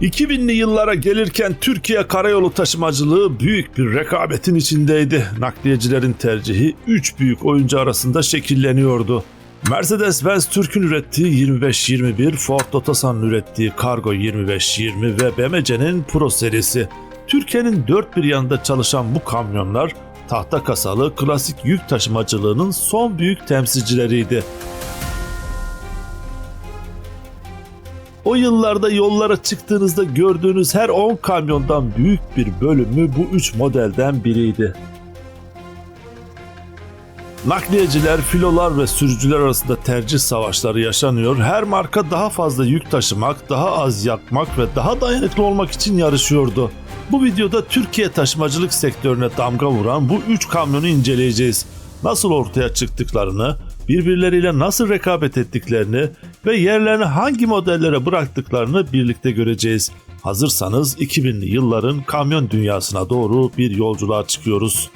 2000'li yıllara gelirken Türkiye karayolu taşımacılığı büyük bir rekabetin içindeydi. Nakliyecilerin tercihi 3 büyük oyuncu arasında şekilleniyordu. Mercedes-Benz Türk'ün ürettiği 2521, Ford Otosan'ın ürettiği Cargo 2520 ve BMC'nin Pro serisi. Türkiye'nin dört bir yanında çalışan bu kamyonlar tahta kasalı klasik yük taşımacılığının son büyük temsilcileriydi. O yıllarda yollara çıktığınızda gördüğünüz her 10 kamyondan büyük bir bölümü bu 3 modelden biriydi. Nakliyeciler, filolar ve sürücüler arasında tercih savaşları yaşanıyor. Her marka daha fazla yük taşımak, daha az yakmak ve daha dayanıklı olmak için yarışıyordu. Bu videoda Türkiye taşımacılık sektörüne damga vuran bu 3 kamyonu inceleyeceğiz. Nasıl ortaya çıktıklarını, birbirleriyle nasıl rekabet ettiklerini ve yerlerini hangi modellere bıraktıklarını birlikte göreceğiz. Hazırsanız 2000'li yılların kamyon dünyasına doğru bir yolculuğa çıkıyoruz.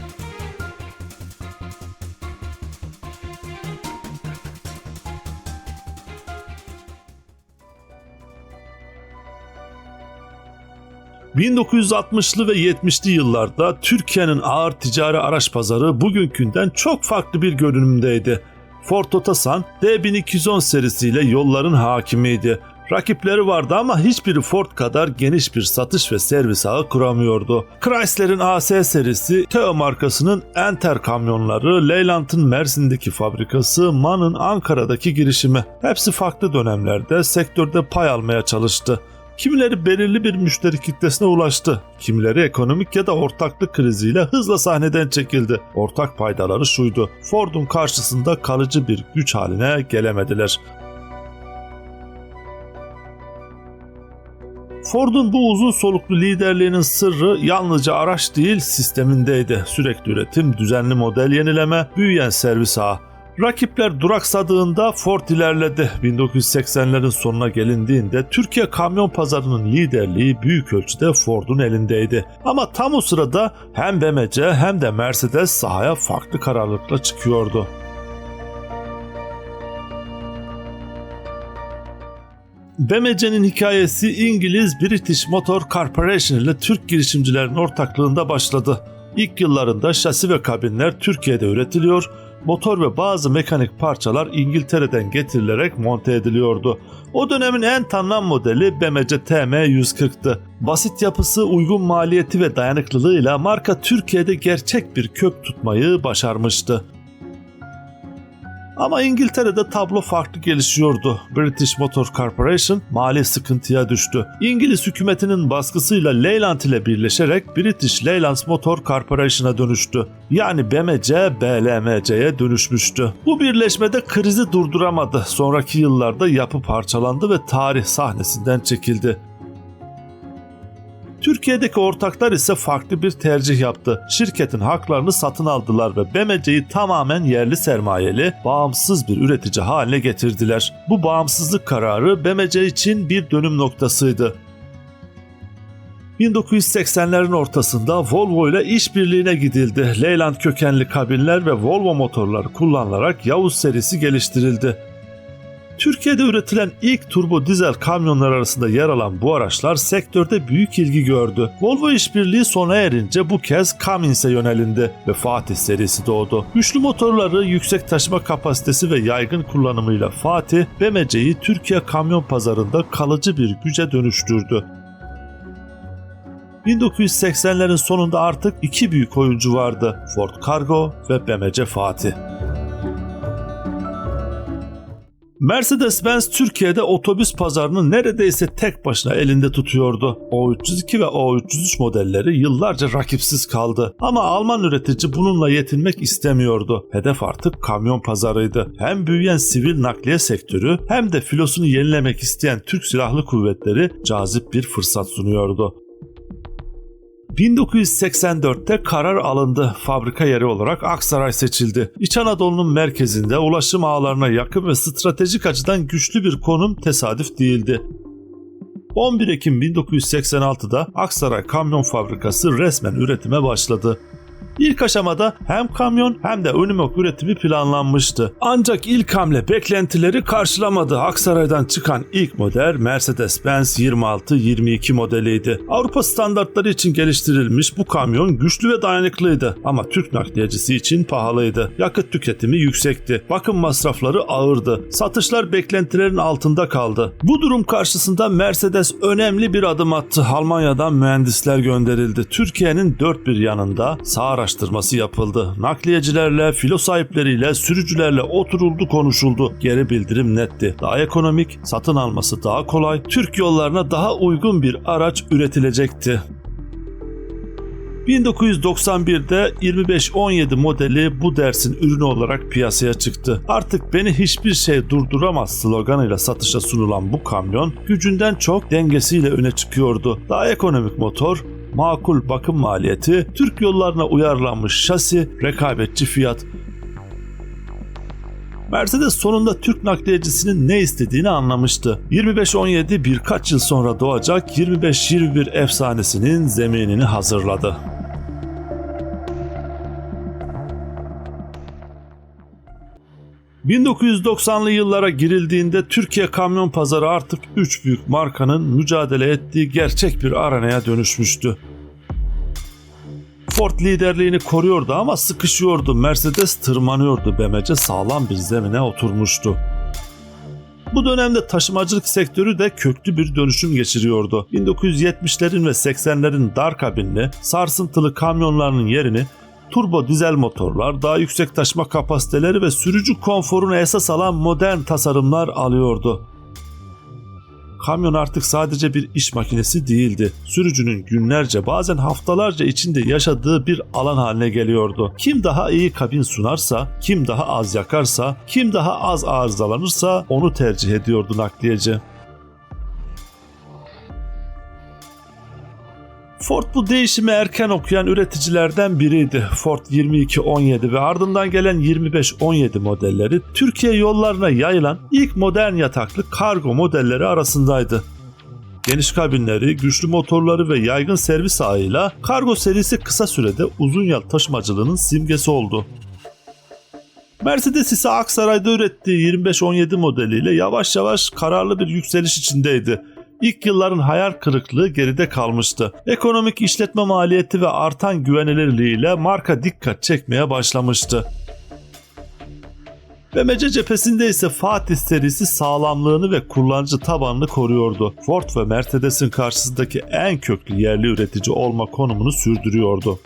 ...1960'lı ve 70'li yıllarda Türkiye'nin ağır ticari araç pazarı bugünkünden çok farklı bir görünümdeydi. Ford Otosan D1210 serisiyle yolların hakimiydi. Rakipleri vardı ama hiçbiri Ford kadar geniş bir satış ve servis ağı kuramıyordu. Chrysler'in AC serisi, Teo markasının Enter kamyonları, Leyland'ın Mersin'deki fabrikası, MAN'ın Ankara'daki girişimi. Hepsi farklı dönemlerde sektörde pay almaya çalıştı. Kimileri belirli bir müşteri kitlesine ulaştı. Kimileri ekonomik ya da ortaklık kriziyle hızla sahneden çekildi. Ortak paydaları şuydu: Ford'un karşısında kalıcı bir güç haline gelemediler. Ford'un bu uzun soluklu liderliğinin sırrı yalnızca araç değil sistemindeydi. Sürekli üretim, düzenli model yenileme, büyüyen servis ağı. Rakipler duraksadığında Ford ilerledi. 1980'lerin sonuna gelindiğinde Türkiye kamyon pazarının liderliği büyük ölçüde Ford'un elindeydi. Ama tam o sırada hem BMC hem de Mercedes sahaya farklı kararlılıkla çıkıyordu. BMC'nin hikayesi İngiliz British Motor Corporation ile Türk girişimcilerin ortaklığında başladı. İlk yıllarında şasi ve kabinler Türkiye'de üretiliyor, motor ve bazı mekanik parçalar İngiltere'den getirilerek monte ediliyordu. O dönemin en tanınan modeli BMC TM140'tı. Basit yapısı, uygun maliyeti ve dayanıklılığıyla marka Türkiye'de gerçek bir kök tutmayı başarmıştı. Ama İngiltere'de tablo farklı gelişiyordu. British Motor Corporation mali sıkıntıya düştü. İngiliz hükümetinin baskısıyla Leyland ile birleşerek British Leyland Motor Corporation'a dönüştü. Yani BMC, BLMC'ye dönüşmüştü. Bu birleşmede krizi durduramadı. Sonraki yıllarda yapı parçalandı ve tarih sahnesinden çekildi. Türkiye'deki ortaklar ise farklı bir tercih yaptı. Şirketin haklarını satın aldılar ve BMC'yi tamamen yerli sermayeli, bağımsız bir üretici haline getirdiler. Bu bağımsızlık kararı BMC için bir dönüm noktasıydı. 1980'lerin ortasında Volvo ile işbirliğine gidildi. Leyland kökenli kabinler ve Volvo motorları kullanılarak Yavuz serisi geliştirildi. Türkiye'de üretilen ilk turbo dizel kamyonlar arasında yer alan bu araçlar sektörde büyük ilgi gördü. Volvo işbirliği sona erince bu kez Cummins'e yönelindi ve Fatih serisi doğdu. Güçlü motorları, yüksek taşıma kapasitesi ve yaygın kullanımıyla Fatih, BMC'yi Türkiye kamyon pazarında kalıcı bir güce dönüştürdü. 1980'lerin sonunda artık iki büyük oyuncu vardı: Ford Cargo ve BMC Fatih. Mercedes-Benz Türkiye'de otobüs pazarını neredeyse tek başına elinde tutuyordu. O302 ve O303 modelleri yıllarca rakipsiz kaldı. Ama Alman üretici bununla yetinmek istemiyordu. Hedef artık kamyon pazarıydı. Hem büyüyen sivil nakliye sektörü hem de filosunu yenilemek isteyen Türk Silahlı Kuvvetleri cazip bir fırsat sunuyordu. 1984'te karar alındı. Fabrika yeri olarak Aksaray seçildi. İç Anadolu'nun merkezinde, ulaşım ağlarına yakın ve stratejik açıdan güçlü bir konum tesadüf değildi. 11 Ekim 1986'da Aksaray Kamyon Fabrikası resmen üretime başladı. İlk aşamada hem kamyon hem de önümök üretimi planlanmıştı. Ancak ilk hamle beklentileri karşılamadı. Aksaray'dan çıkan ilk model Mercedes-Benz 26-22 modeliydi. Avrupa standartları için geliştirilmiş bu kamyon güçlü ve dayanıklıydı ama Türk nakliyecisi için pahalıydı. Yakıt tüketimi yüksekti. Bakım masrafları ağırdı. Satışlar beklentilerin altında kaldı. Bu durum karşısında Mercedes önemli bir adım attı. Almanya'dan mühendisler gönderildi. Türkiye'nin dört bir yanında saha araştırması yapıldı. Nakliyecilerle, filo sahipleriyle, sürücülerle oturuldu, konuşuldu. Geri bildirim netti. Daha ekonomik, satın alması daha kolay, Türk yollarına daha uygun bir araç üretilecekti. 1991'de 2517 modeli bu dersin ürünü olarak piyasaya çıktı. Artık beni hiçbir şey durduramaz sloganıyla satışa sunulan bu kamyon gücünden çok dengesiyle öne çıkıyordu. Daha ekonomik motor, makul bakım maliyeti, Türk yollarına uyarlanmış şasi, rekabetçi fiyat. Mercedes sonunda Türk nakliyecisinin ne istediğini anlamıştı. 2517 birkaç yıl sonra doğacak 2521 efsanesinin zeminini hazırladı. ...1990'lı yıllara girildiğinde Türkiye kamyon pazarı artık 3 büyük markanın mücadele ettiği gerçek bir arenaya dönüşmüştü. Ford liderliğini koruyordu ama sıkışıyordu. Mercedes tırmanıyordu. BMW sağlam bir zemine oturmuştu. Bu dönemde taşımacılık sektörü de köklü bir dönüşüm geçiriyordu. 1970'lerin ve 80'lerin dar kabinli, sarsıntılı kamyonlarının yerini turbo dizel motorlar, daha yüksek taşıma kapasiteleri ve sürücü konforunu esas alan modern tasarımlar alıyordu. Kamyon artık sadece bir iş makinesi değildi. Sürücünün günlerce, bazen haftalarca içinde yaşadığı bir alan haline geliyordu. Kim daha iyi kabin sunarsa, kim daha az yakarsa, kim daha az arızalanırsa onu tercih ediyordu nakliyeci. Ford bu değişimi erken okuyan üreticilerden biriydi. Ford 2217 ve ardından gelen 2517 modelleri Türkiye yollarına yayılan ilk modern yataklı kargo modelleri arasındaydı. Geniş kabinleri, güçlü motorları ve yaygın servis ağıyla kargo serisi kısa sürede uzun yol taşımacılığının simgesi oldu. Mercedes ise Aksaray'da ürettiği 2517 modeliyle yavaş yavaş kararlı bir yükseliş içindeydi. İlk yılların hayal kırıklığı geride kalmıştı. Ekonomik işletme maliyeti ve artan güvenilirliğiyle marka dikkat çekmeye başlamıştı. BMW cephesinde ise Fatih serisi sağlamlığını ve kullanıcı tabanını koruyordu. Ford ve Mercedes'in karşısındaki en köklü yerli üretici olma konumunu sürdürüyordu.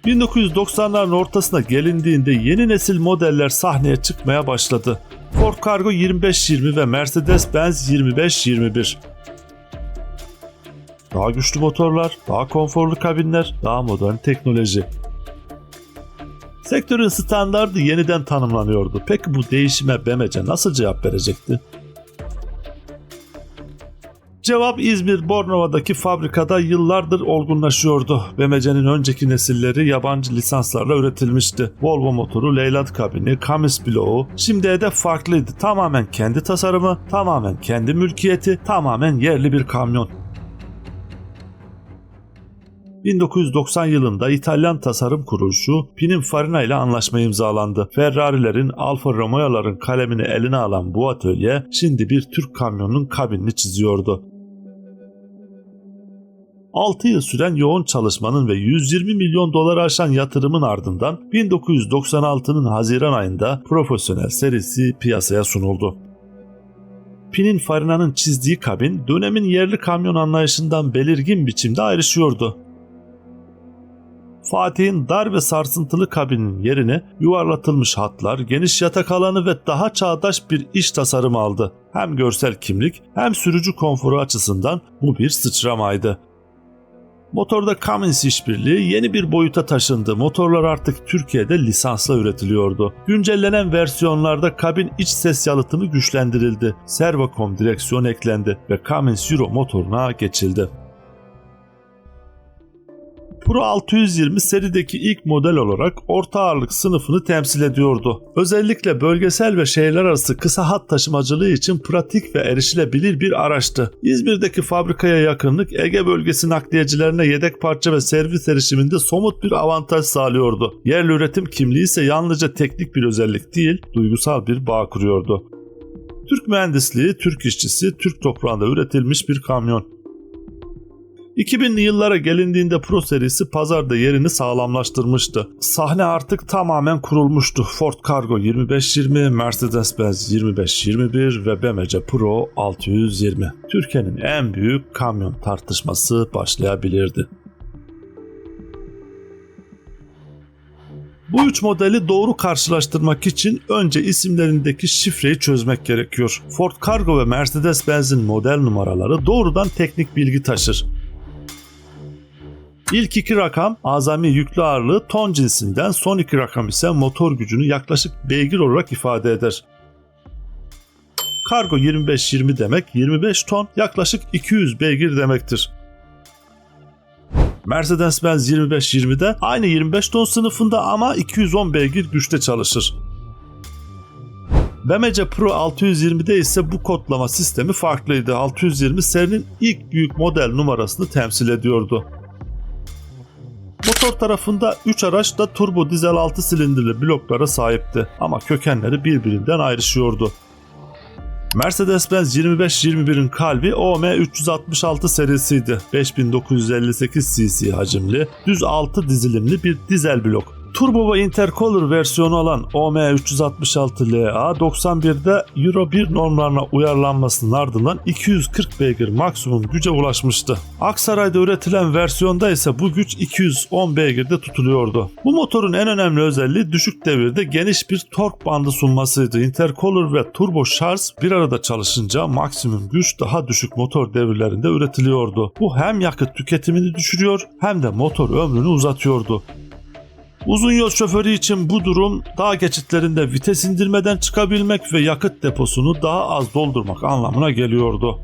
1990'ların ortasına gelindiğinde yeni nesil modeller sahneye çıkmaya başladı. Ford Cargo 2520 ve Mercedes-Benz 2521. Daha güçlü motorlar, daha konforlu kabinler, daha modern teknoloji. Sektörün standardı yeniden tanımlanıyordu. Peki bu değişime BMW nasıl cevap verecekti? Cevap İzmir Bornova'daki fabrikada yıllardır olgunlaşıyordu. BMW'nin önceki nesilleri yabancı lisanslarla üretilmişti. Volvo motoru, Leyland kabini, Cummins bloğu şimdi de farklıydı. Tamamen kendi tasarımı, tamamen kendi mülkiyeti, tamamen yerli bir kamyon. 1990 yılında İtalyan tasarım kuruluşu Pininfarina ile anlaşma imzalandı. Ferrari'lerin, Alfa Romeo'ların kalemini eline alan bu atölye şimdi bir Türk kamyonunun kabinini çiziyordu. 6 yıl süren yoğun çalışmanın ve 120 milyon doları aşan yatırımın ardından 1996'nın Haziran ayında profesyonel serisi piyasaya sunuldu. Pininfarina'nın çizdiği kabin dönemin yerli kamyon anlayışından belirgin biçimde ayrışıyordu. Fatih'in dar ve sarsıntılı kabinin yerine yuvarlatılmış hatlar, geniş yatak alanı ve daha çağdaş bir iç tasarım aldı. Hem görsel kimlik hem sürücü konforu açısından bu bir sıçramaydı. Motorda Cummins işbirliği yeni bir boyuta taşındı. Motorlar artık Türkiye'de lisansla üretiliyordu. Güncellenen versiyonlarda kabin iç ses yalıtımı güçlendirildi. Servocom direksiyon eklendi ve Cummins Euro motoruna geçildi. Pro 620 serideki ilk model olarak orta ağırlık sınıfını temsil ediyordu. Özellikle bölgesel ve şehirler arası kısa hat taşımacılığı için pratik ve erişilebilir bir araçtı. İzmir'deki fabrikaya yakınlık Ege bölgesi nakliyecilerine yedek parça ve servis erişiminde somut bir avantaj sağlıyordu. Yerli üretim kimliği ise yalnızca teknik bir özellik değil, duygusal bir bağ kuruyordu. Türk mühendisliği, Türk işçisi, Türk toprağında üretilmiş bir kamyon. 2000'li yıllara gelindiğinde Pro serisi pazarda yerini sağlamlaştırmıştı. Sahne artık tamamen kurulmuştu. Ford Cargo 2520, Mercedes-Benz 2521 ve BMW Pro 620. Türkiye'nin en büyük kamyon tartışması başlayabilirdi. Bu üç modeli doğru karşılaştırmak için önce isimlerindeki şifreyi çözmek gerekiyor. Ford Cargo ve Mercedes-Benz'in model numaraları doğrudan teknik bilgi taşır. İlk iki rakam azami yüklü ağırlığı ton cinsinden, son iki rakam ise motor gücünü yaklaşık beygir olarak ifade eder. Cargo 2520 demek 25 ton yaklaşık 200 beygir demektir. Mercedes-Benz 2520'de aynı 25 ton sınıfında ama 210 beygir güçte çalışır. BMW Pro 620'de ise bu kodlama sistemi farklıydı. 620 serinin ilk büyük model numarasını temsil ediyordu. Motor tarafında 3 araç da turbo dizel 6 silindirli bloklara sahipti ama kökenleri birbirinden ayrışıyordu. Mercedes-Benz 2521'in kalbi OM 366 serisiydi. 5958 cc hacimli, düz 6 dizilimli bir dizel blok. Turbo ve intercooler versiyonu olan OM 366LA 91'de Euro 1 normlarına uyarlanmasının ardından 240 beygir maksimum güce ulaşmıştı. Aksaray'da üretilen versiyonda ise bu güç 210 beygirde tutuluyordu. Bu motorun en önemli özelliği düşük devirde geniş bir tork bandı sunmasıydı. Intercooler ve turbo şarj bir arada çalışınca maksimum güç daha düşük motor devirlerinde üretiliyordu. Bu hem yakıt tüketimini düşürüyor hem de motor ömrünü uzatıyordu. Uzun yol şoförü için bu durum dağ geçitlerinde vites indirmeden çıkabilmek ve yakıt deposunu daha az doldurmak anlamına geliyordu.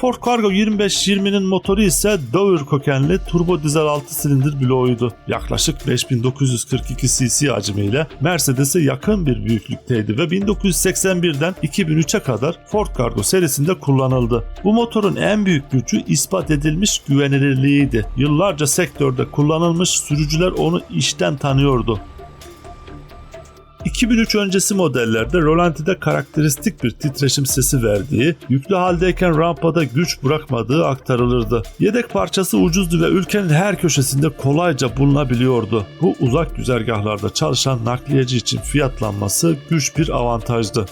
Ford Cargo 2520'nin motoru ise Dover kökenli turbo dizel 6 silindir bloğuydu. Yaklaşık 5942 cc hacmiyle Mercedes'e yakın bir büyüklükteydi ve 1981'den 2003'e kadar Ford Cargo serisinde kullanıldı. Bu motorun en büyük gücü ispat edilmiş güvenilirliğiydi. Yıllarca sektörde kullanılmış, sürücüler onu işten tanıyordu. 2003 öncesi modellerde rolantide karakteristik bir titreşim sesi verdiği, yüklü haldeyken rampada güç bırakmadığı aktarılırdı. Yedek parçası ucuzdu ve ülkenin her köşesinde kolayca bulunabiliyordu. Bu uzak güzergahlarda çalışan nakliyeci için fiyatlanması güç bir avantajdı.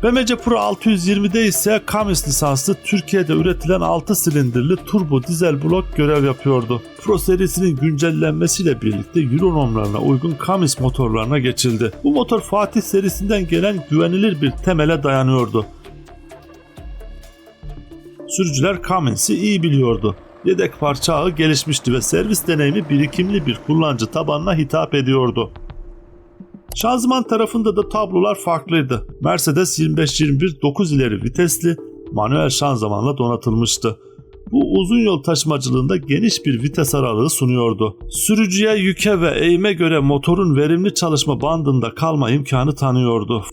BMW Pro 620'de ise Cummins lisanslı Türkiye'de üretilen 6 silindirli turbo dizel blok görev yapıyordu. Pro serisinin güncellenmesiyle birlikte Euro normlarına uygun Cummins motorlarına geçildi. Bu motor Fatih serisinden gelen güvenilir bir temele dayanıyordu. Sürücüler Cummins'i iyi biliyordu. Yedek parça ağı gelişmişti ve servis deneyimi birikimli bir kullanıcı tabanına hitap ediyordu. Şanzıman tarafında da tablolar farklıydı. Mercedes 2521 9 ileri vitesli manuel şanzımanla donatılmıştı. Bu uzun yol taşımacılığında geniş bir vites aralığı sunuyordu. Sürücüye yüke ve eğime göre motorun verimli çalışma bandında kalma imkanı tanıyordu.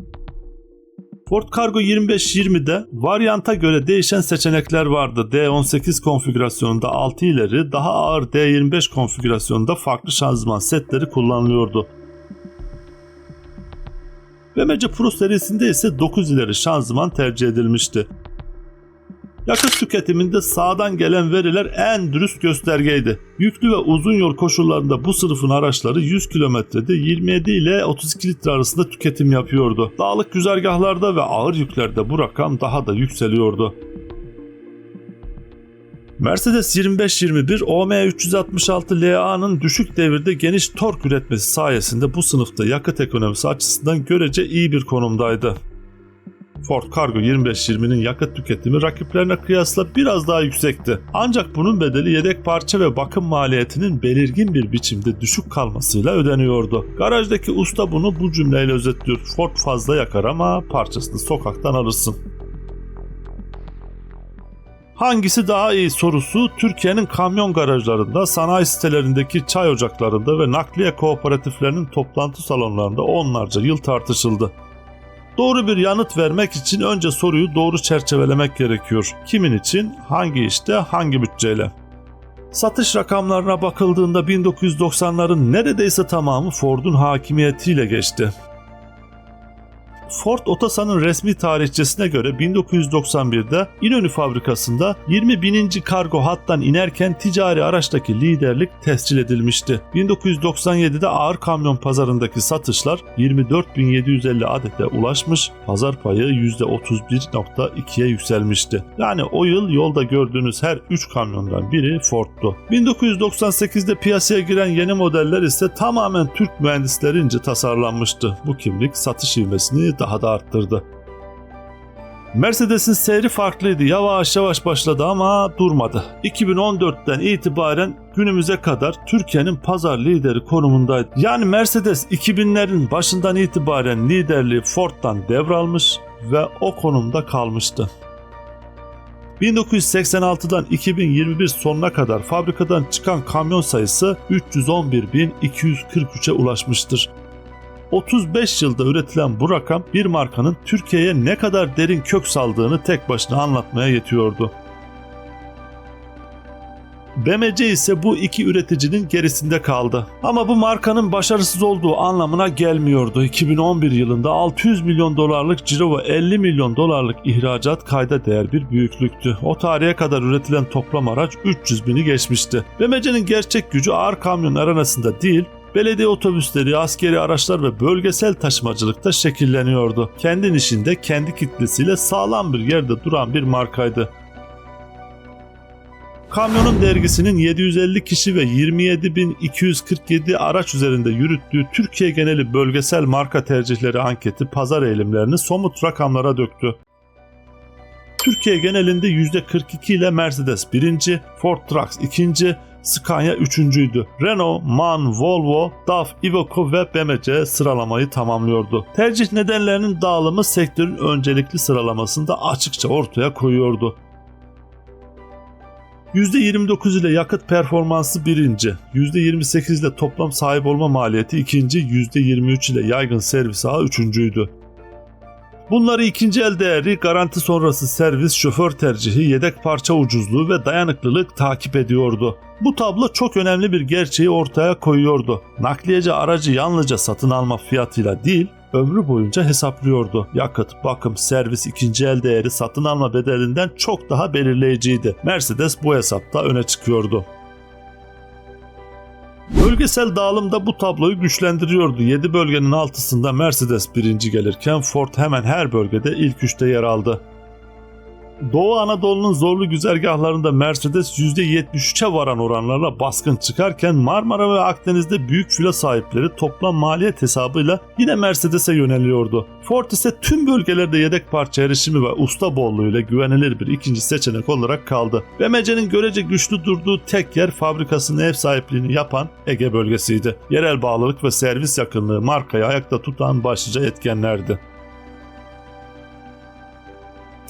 Ford Cargo 2520'de varyanta göre değişen seçenekler vardı. D18 konfigürasyonunda 6 ileri, daha ağır D25 konfigürasyonunda farklı şanzıman setleri kullanılıyordu. BMW Pro serisinde ise 9 ileri şanzıman tercih edilmişti. Yakıt tüketiminde sağdan gelen veriler en dürüst göstergeydi. Yüklü ve uzun yol koşullarında bu sınıfın araçları 100 kilometrede 27 ile 32 litre arasında tüketim yapıyordu. Dağlık güzergahlarda ve ağır yüklerde bu rakam daha da yükseliyordu. Mercedes 2521 OM 366 LA'nın düşük devirde geniş tork üretmesi sayesinde bu sınıfta yakıt ekonomisi açısından görece iyi bir konumdaydı. Ford Cargo 2520'nin yakıt tüketimi rakiplerine kıyasla biraz daha yüksekti. Ancak bunun bedeli yedek parça ve bakım maliyetinin belirgin bir biçimde düşük kalmasıyla ödeniyordu. Garajdaki usta bunu bu cümleyle özetliyor: Ford fazla yakar ama parçasını sokaktan alırsın. Hangisi daha iyi sorusu Türkiye'nin kamyon garajlarında, sanayi sitelerindeki çay ocaklarında ve nakliye kooperatiflerinin toplantı salonlarında onlarca yıl tartışıldı. Doğru bir yanıt vermek için önce soruyu doğru çerçevelemek gerekiyor. Kimin için, hangi işte, hangi bütçeyle? Satış rakamlarına bakıldığında 1990'ların neredeyse tamamı Ford'un hakimiyetiyle geçti. Ford Otosan'ın resmi tarihçesine göre 1991'de İnönü fabrikasında 20.000. kargo hattan inerken ticari araçtaki liderlik tescil edilmişti. 1997'de ağır kamyon pazarındaki satışlar 24.750 adete ulaşmış, pazar payı %31.2'ye yükselmişti. Yani o yıl yolda gördüğünüz her 3 kamyondan biri Ford'tu. 1998'de piyasaya giren yeni modeller ise tamamen Türk mühendislerince tasarlanmıştı. Bu kimlik satış ivmesini daha da arttırdı. Mercedes'in seyri farklıydı. Yavaş yavaş başladı ama durmadı. 2014'ten itibaren günümüze kadar Türkiye'nin pazar lideri konumundaydı. Yani Mercedes 2000'lerin başından itibaren liderliği Ford'dan devralmış ve o konumda kalmıştı. 1986'dan 2021 sonuna kadar fabrikadan çıkan kamyon sayısı 311.243'e ulaşmıştır. 35 yılda üretilen bu rakam bir markanın Türkiye'ye ne kadar derin kök saldığını tek başına anlatmaya yetiyordu. BMC ise bu iki üreticinin gerisinde kaldı. Ama bu markanın başarısız olduğu anlamına gelmiyordu. 2011 yılında 600 milyon dolarlık ciro ve 50 milyon dolarlık ihracat kayda değer bir büyüklüktü. O tarihe kadar üretilen toplam araç 300 bini geçmişti. BMC'nin gerçek gücü ağır kamyon arenasında değil, belediye otobüsleri, askeri araçlar ve bölgesel taşımacılıkta şekilleniyordu. Kendi nişinde, kendi kitlesiyle sağlam bir yerde duran bir markaydı. Kamyonun dergisinin 750 kişi ve 27.247 araç üzerinde yürüttüğü Türkiye geneli bölgesel marka tercihleri anketi pazar eğilimlerini somut rakamlara döktü. Türkiye genelinde %42 ile Mercedes 1. Ford Trucks 2. Scania 3.'üydü. Renault, MAN, Volvo, DAF, Iveco ve BMC sıralamayı tamamlıyordu. Tercih nedenlerinin dağılımı sektörün öncelikli sıralamasında açıkça ortaya koyuyordu. %29 ile yakıt performansı 1. %28 ile toplam sahip olma maliyeti 2. %23 ile yaygın servis ağı 3.'üydü. Bunları ikinci el değeri, garanti sonrası servis, şoför tercihi, yedek parça ucuzluğu ve dayanıklılık takip ediyordu. Bu tablo çok önemli bir gerçeği ortaya koyuyordu. Nakliyeci aracı yalnızca satın alma fiyatıyla değil, ömrü boyunca hesaplıyordu. Yakıt, bakım, servis, ikinci el değeri satın alma bedelinden çok daha belirleyiciydi. Mercedes bu hesapta öne çıkıyordu. Bölgesel dağılım da bu tabloyu güçlendiriyordu. 7 bölgenin 6'sında Mercedes 1. gelirken Ford hemen her bölgede ilk 3'te yer aldı. Doğu Anadolu'nun zorlu güzergahlarında Mercedes %73'e varan oranlarla baskın çıkarken Marmara ve Akdeniz'de büyük filo sahipleri toplam maliyet hesabıyla yine Mercedes'e yöneliyordu. Ford ise tüm bölgelerde yedek parça erişimi ve usta bolluğuyla güvenilir bir ikinci seçenek olarak kaldı. BMC'nin görece güçlü durduğu tek yer fabrikasının ev sahipliğini yapan Ege bölgesiydi. Yerel bağlılık ve servis yakınlığı markayı ayakta tutan başlıca etkenlerdi.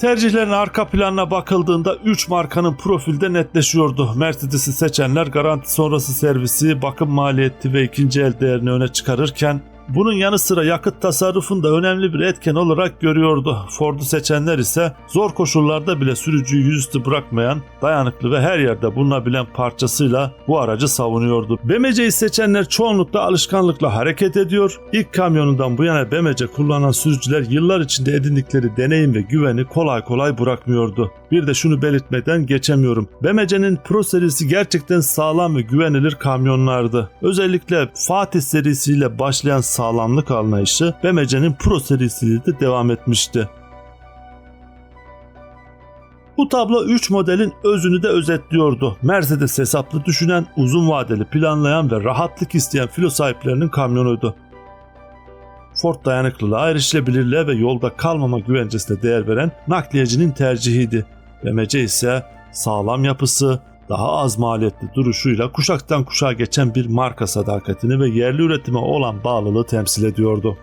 Tercihlerin arka planına bakıldığında 3 markanın profilde netleşiyordu. Mercedes'i seçenler garanti sonrası servisi, bakım maliyeti ve ikinci el değerini öne çıkarırken bunun yanı sıra yakıt tasarrufunu da önemli bir etken olarak görüyordu. Ford'u seçenler ise zor koşullarda bile sürücüyü yüzüstü bırakmayan, dayanıklı ve her yerde bulunabilen parçasıyla bu aracı savunuyordu. BMC'yi seçenler çoğunlukla alışkanlıkla hareket ediyor. İlk kamyonundan bu yana BMC kullanan sürücüler yıllar içinde edindikleri deneyim ve güveni kolay kolay bırakmıyordu. Bir de şunu belirtmeden geçemiyorum. BMC'nin Pro serisi gerçekten sağlam ve güvenilir kamyonlardı. Özellikle Fatih serisiyle başlayan sağlamlık anlayışı BMC'nin Pro serisiyle de devam etmişti. Bu tablo 3 modelin özünü de özetliyordu. Mercedes hesaplı düşünen, uzun vadeli planlayan ve rahatlık isteyen filo sahiplerinin kamyonuydu. Ford dayanıklılığa, erişilebilirliğe ve yolda kalmama güvencesine değer veren nakliyecinin tercihiydi. BMC ise sağlam yapısı, daha az maliyetli duruşuyla kuşaktan kuşağa geçen bir marka sadakatini ve yerli üretime olan bağlılığı temsil ediyordu.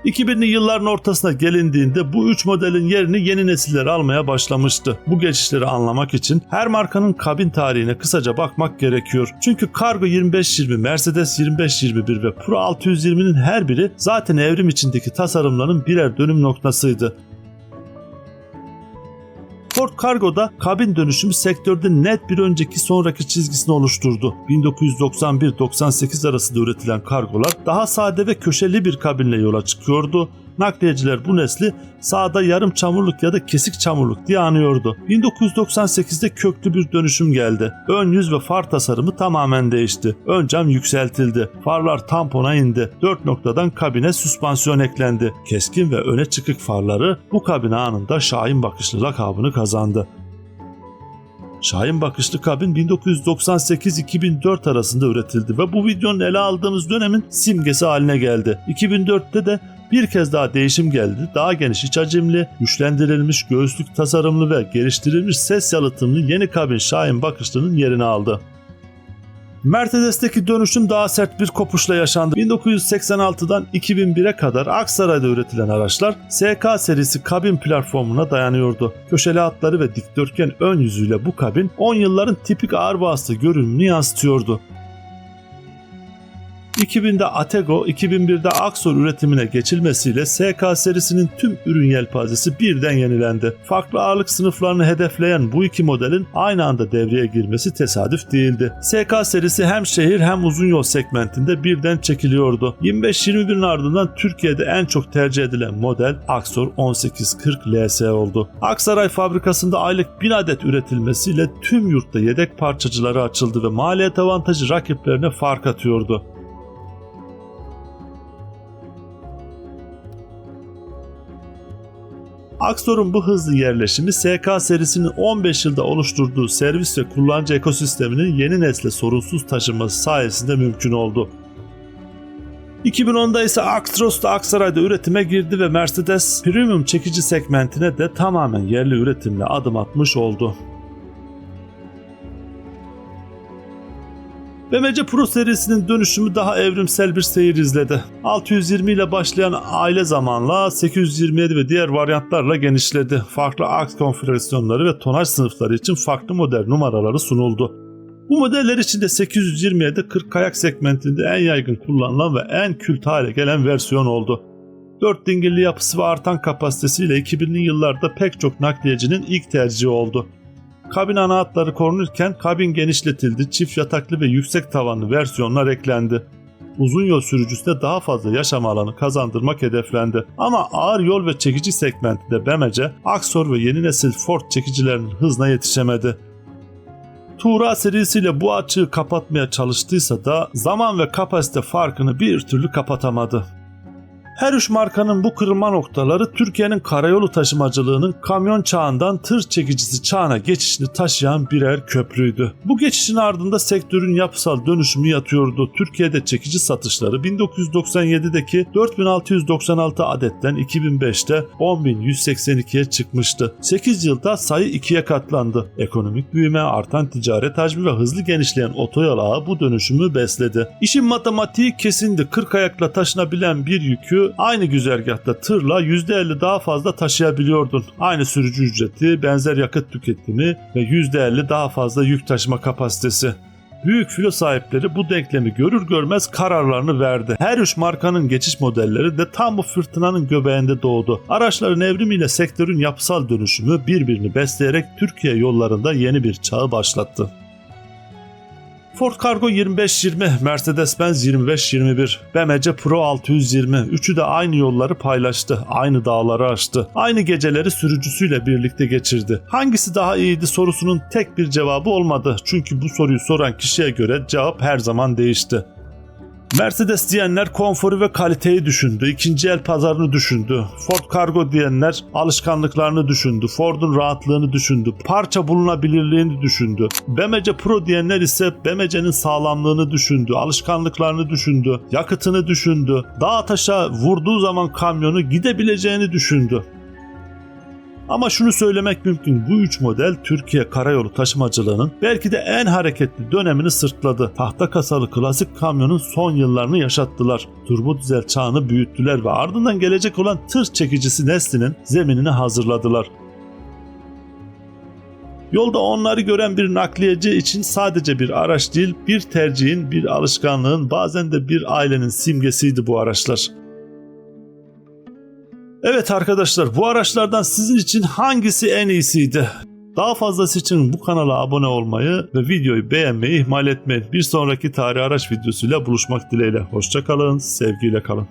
2000'li yılların ortasına gelindiğinde bu 3 modelin yerini yeni nesiller almaya başlamıştı. Bu geçişleri anlamak için her markanın kabin tarihine kısaca bakmak gerekiyor. Çünkü Cargo 2520, Mercedes 2521 ve Pro 620'nin her biri zaten evrim içindeki tasarımların birer dönüm noktasıydı. Ford Cargo'da kabin dönüşümü sektörde net bir önceki sonraki çizgisini oluşturdu. 1991-98 arasında üretilen kargolar daha sade ve köşeli bir kabinle yola çıkıyordu. Nakliyeciler bu nesli sağda yarım çamurluk ya da kesik çamurluk diye anıyordu. 1998'de köklü bir dönüşüm geldi. Ön yüz ve far tasarımı tamamen değişti. Ön cam yükseltildi. Farlar tampona indi. 4 noktadan kabine süspansiyon eklendi. Keskin ve öne çıkık farları bu kabin anında Şahin bakışlı lakabını kazandı. Şahin bakışlı kabin 1998-2004 arasında üretildi ve bu videonun ele aldığımız dönemin simgesi haline geldi. 2004'te de bir kez daha değişim geldi. Daha geniş iç hacimli, güçlendirilmiş göğüslük tasarımlı ve geliştirilmiş ses yalıtımlı yeni kabin Şahin bakışlının yerini aldı. Mercedes'teki dönüşüm daha sert bir kopuşla yaşandı. 1986'dan 2001'e kadar Aksaray'da üretilen araçlar SK serisi kabin platformuna dayanıyordu. Köşeli hatları ve dikdörtgen ön yüzüyle bu kabin 10 yılların tipik ağır vasıta görünümünü yansıtıyordu. 2000'de Atego, 2001'de Aksor üretimine geçilmesiyle SK serisinin tüm ürün yelpazesi birden yenilendi. Farklı ağırlık sınıflarını hedefleyen bu iki modelin aynı anda devreye girmesi tesadüf değildi. SK serisi hem şehir hem uzun yol segmentinde birden çekiliyordu. 25-21'in ardından Türkiye'de en çok tercih edilen model Aksor 1840 LS oldu. Aksaray fabrikasında aylık 1000 adet üretilmesiyle tüm yurtta yedek parçacıları açıldı ve maliyet avantajı rakiplerine fark atıyordu. Aksor'un bu hızlı yerleşimi SK serisinin 15 yılda oluşturduğu servis ve kullanıcı ekosisteminin yeni nesle sorunsuz taşınması sayesinde mümkün oldu. 2010'da ise Actros da Aksaray'da üretime girdi ve Mercedes Premium çekici segmentine de tamamen yerli üretimle adım atmış oldu. BMW Pro serisinin dönüşümü daha evrimsel bir seyir izledi. 620 ile başlayan aile zamanla 827 ve diğer varyantlarla genişledi. Farklı aks konfigürasyonları ve tonaj sınıfları için farklı model numaraları sunuldu. Bu modeller içinde 827'de 40 kayak segmentinde en yaygın kullanılan ve en kült hale gelen versiyon oldu. 4 dingilli yapısı ve artan kapasitesiyle 2000'li yıllarda pek çok nakliyecinin ilk tercihi oldu. Kabin ana hatları korunurken kabin genişletildi, çift yataklı ve yüksek tavanlı versiyonlar eklendi. Uzun yol sürücüsüne daha fazla yaşam alanı kazandırmak hedeflendi. Ama ağır yol ve çekici segmentinde BMW, Aksor ve yeni nesil Ford çekicilerinin hızına yetişemedi. Tuğra serisiyle bu açığı kapatmaya çalıştıysa da zaman ve kapasite farkını bir türlü kapatamadı. Her üç markanın bu kırılma noktaları Türkiye'nin karayolu taşımacılığının kamyon çağından tır çekicisi çağına geçişini taşıyan birer köprüydü. Bu geçişin ardında sektörün yapısal dönüşümü yatıyordu. Türkiye'de çekici satışları 1997'deki 4696 adetten 2005'te 10.182'ye çıkmıştı. 8 yılda sayı 2'ye katlandı. Ekonomik büyüme, artan ticaret hacmi ve hızlı genişleyen otoyol ağı bu dönüşümü besledi. İşin matematiği kesindi. 40 ayakla taşınabilen bir yükü aynı güzergahta tırla %50 daha fazla taşıyabiliyordun. Aynı sürücü ücreti, benzer yakıt tüketimi ve %50 daha fazla yük taşıma kapasitesi. Büyük filo sahipleri bu denklemi görür görmez kararlarını verdi. Her üç markanın geçiş modelleri de tam bu fırtınanın göbeğinde doğdu. Araçların evrimiyle sektörün yapısal dönüşümü birbirini besleyerek Türkiye yollarında yeni bir çağı başlattı. Ford Cargo 2520, Mercedes-Benz 2521, BMW Pro 620, üçü de aynı yolları paylaştı, aynı dağları aştı, aynı geceleri sürücüsüyle birlikte geçirdi. Hangisi daha iyiydi sorusunun tek bir cevabı olmadı. Çünkü bu soruyu soran kişiye göre cevap her zaman değişti. Mercedes diyenler konforu ve kaliteyi düşündü. İkinci el pazarını düşündü. Ford Cargo diyenler alışkanlıklarını düşündü. Ford'un rahatlığını düşündü. Parça bulunabilirliğini düşündü. BMW Pro diyenler ise BMW'nin sağlamlığını düşündü. Alışkanlıklarını düşündü. Yakıtını düşündü. Dağ taşa vurduğu zaman kamyonu gidebileceğini düşündü. Ama şunu söylemek mümkün, bu 3 model Türkiye karayolu taşımacılığının belki de en hareketli dönemini sırtladı. Tahta kasalı klasik kamyonun son yıllarını yaşattılar. Turbo dizel çağını büyüttüler ve ardından gelecek olan tır çekicisi neslinin zeminini hazırladılar. Yolda onları gören bir nakliyeci için sadece bir araç değil, bir tercihin, bir alışkanlığın, bazen de bir ailenin simgesiydi bu araçlar. Evet arkadaşlar, bu araçlardan sizin için hangisi en iyisiydi? Daha fazlası için bu kanala abone olmayı ve videoyu beğenmeyi ihmal etmeyin. Bir sonraki tarihi araç videosuyla buluşmak dileğiyle. Hoşça kalın, sevgiyle kalın.